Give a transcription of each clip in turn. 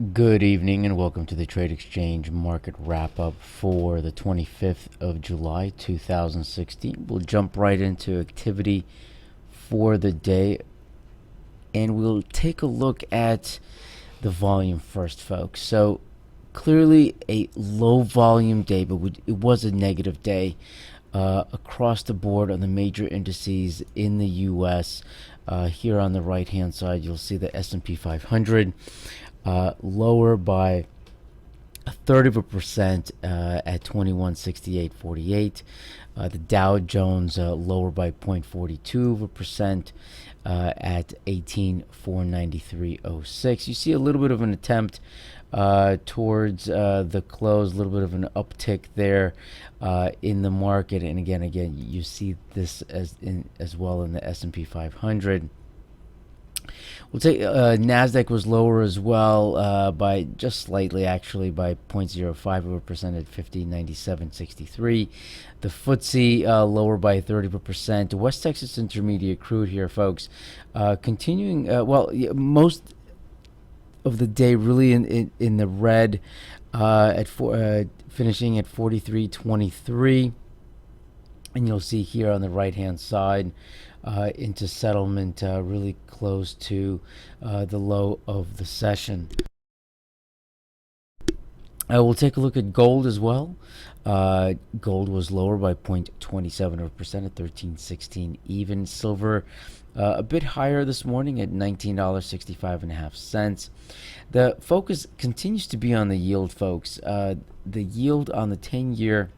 Good evening and welcome to the TradeXchange market wrap up for the 25th of July 2016. We'll jump right into activity for the day and we'll take a look at the volume first, folks. So clearly a low volume day, but it was a negative day across the board on the major indices in the U.S. Here on the right hand side, you'll see the S&P 500 lower by a third of a percent at 2168.48. The Dow Jones lower by 0.42% at 18,493.06. You see a little bit of an attempt towards the close, a little bit of an uptick there in the market, and again, you see this as well in the S&P 500. We'll take Nasdaq was lower as well by just slightly, actually by 0.05% at 5097.63. The FTSE lower by 30%. West Texas Intermediate crude here, folks, continuing most of the day really in the red finishing at 43.23. And you'll see here on the right hand side into settlement really close to the low of the session. We'll take a look at gold as well. Gold was lower by 0.27% at 13.16 even. Silver a bit higher this morning at $19.65.5. The focus continues to be on the yield, folks. The yield on the 10-year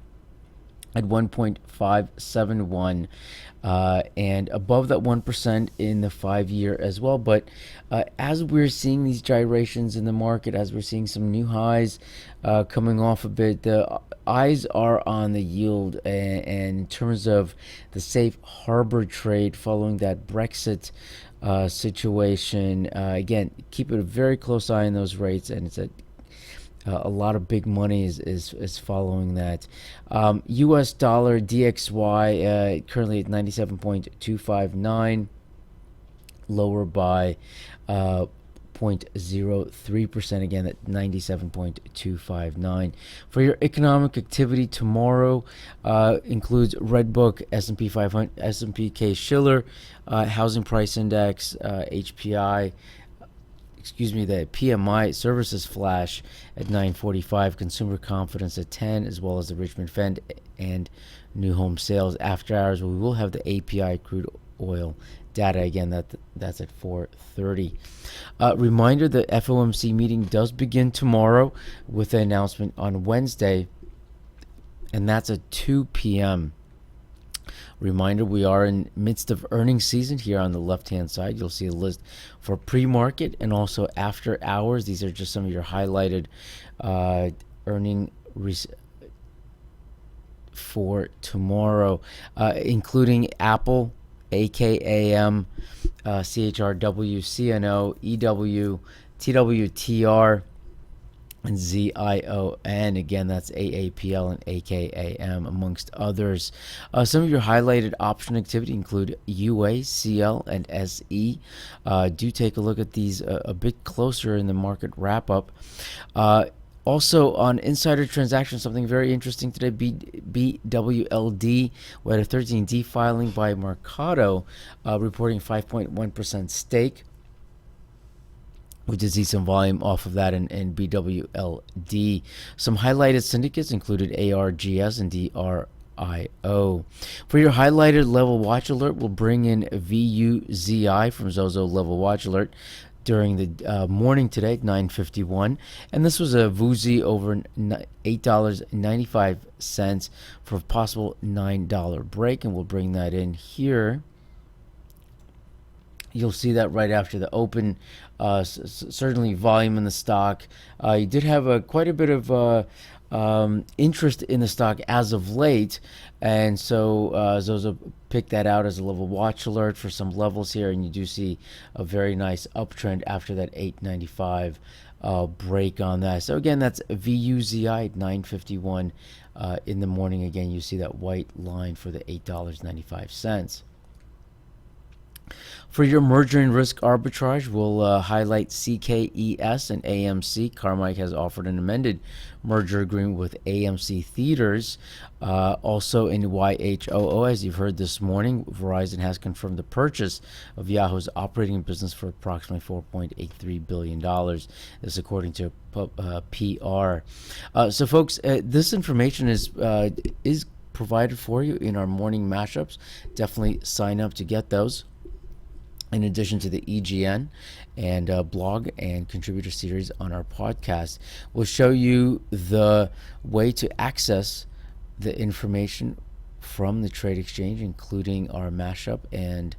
at 1.571 and above that 1% in the 5-year as well. But as we're seeing these gyrations in the market, as we're seeing some new highs coming off a bit, the eyes are on the yield, and in terms of the safe harbor trade following that Brexit situation, again, keep a very close eye on those rates, and it's a lot of big money is following that. U.S. dollar DXY currently at 97.259, lower by 0.03%, again at 97.259. For your economic activity tomorrow, includes Redbook, S&P 500, S&P K Schiller, Housing Price Index, HPI. The PMI services flash at 9:45, consumer confidence at 10, as well as the Richmond Fed and new home sales. After hours, we will have the API crude oil data again. That's at 4:30. Reminder: the FOMC meeting does begin tomorrow with an announcement on Wednesday, and that's at 2 p.m. Reminder, we are in midst of earnings season. Here on the left-hand side, you'll see a list for pre-market and also after hours. These are just some of your highlighted earning for tomorrow, including Apple, AKAM, CHRW, CNO, EW, TWTR, and ZION. Again, that's AAPL and AKAM, amongst others. Some of your highlighted option activity include UA, CL, and SE. Do take a look at these a bit closer in the market wrap-up. Also on insider transactions, something very interesting today, BWLD. We had a 13D filing by Mercado reporting 5.1% stake. We did see some volume off of that in BWLD. Some highlighted syndicates included ARGS and DRIO. For your highlighted level watch alert, we'll bring in VUZI from Zozo Level Watch Alert during the morning today at 9:51, and this was a VUZI over $8.95 for a possible $9 break, and we'll bring that in here. You'll see that right after the open. Certainly volume in the stock. You did have quite a bit of interest in the stock as of late, and so Zozo picked that out as a level watch alert for some levels here, and you do see a very nice uptrend after that 8.95 break on that. So again, that's VUZI at 9:51 in the morning. Again, you see that white line for the $8.95. For your merger and risk arbitrage, we'll highlight CKES and AMC. Carmike has offered an amended merger agreement with AMC Theaters. Also in YHOO, as you've heard this morning, Verizon has confirmed the purchase of Yahoo's operating business for approximately $4.83 billion. This according to PR. So, folks, this information is provided for you in our morning mashups. Definitely sign up to get those, in addition to the EGN and blog and contributor series on our podcast. We'll show you the way to access the information from the Trade Exchange, including our mashup and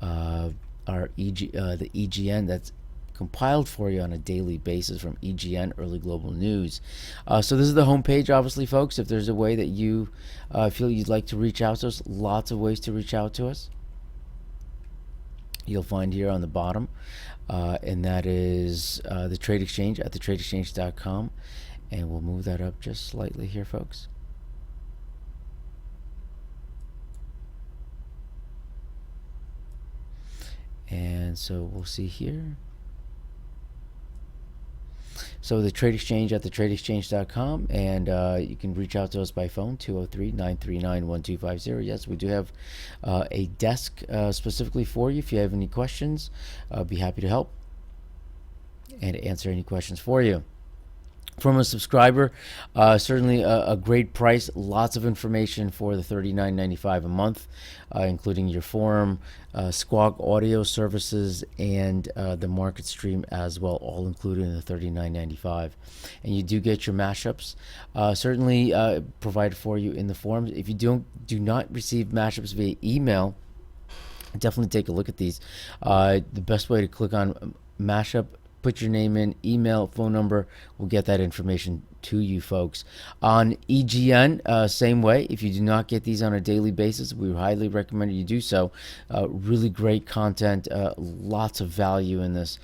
the EGN that's compiled for you on a daily basis from EGN, Early Global News. So this is the homepage, obviously, folks. If there's a way that you feel you'd like to reach out to us, lots of ways to reach out to us. You'll find here on the bottom, and that is the Trade Exchange at TradeXchange.com, and we'll move that up just slightly here, folks. And so we'll see here. So the Trade Exchange at TradeXchange.com, and you can reach out to us by phone, 203-939-1250. Yes, we do have a desk specifically for you. If you have any questions, I'll be happy to help and answer any questions for you. From a subscriber, certainly a great price. Lots of information for the $39.95 a month, including your forum, Squawk audio services, and the market stream as well, all included in the $39.95. And you do get your mashups, certainly provided for you in the forums. If you do not receive mashups via email, definitely take a look at these. The best way to click on mashup, put your name in, email, phone number. We'll get that information to you folks. On EGN, same way. If you do not get these on a daily basis, we highly recommend you do so. Really great content, lots of value in this,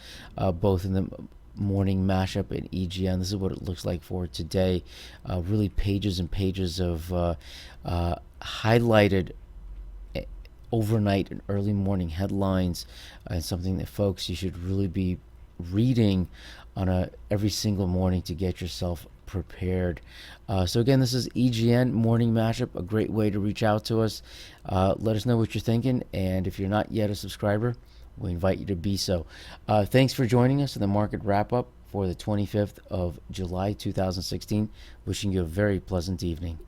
both in the morning mashup and EGN. This is what it looks like for today. Really pages and pages of highlighted overnight and early morning headlines, and something that, folks, you should really be reading on every single morning to get yourself prepared. So again, this is EGN Morning Mashup, a great way to reach out to us. Let us know what you're thinking, and if you're not yet a subscriber, we invite you to be so. Thanks for joining us in the market wrap-up for the 25th of July 2016. Wishing you a very pleasant evening.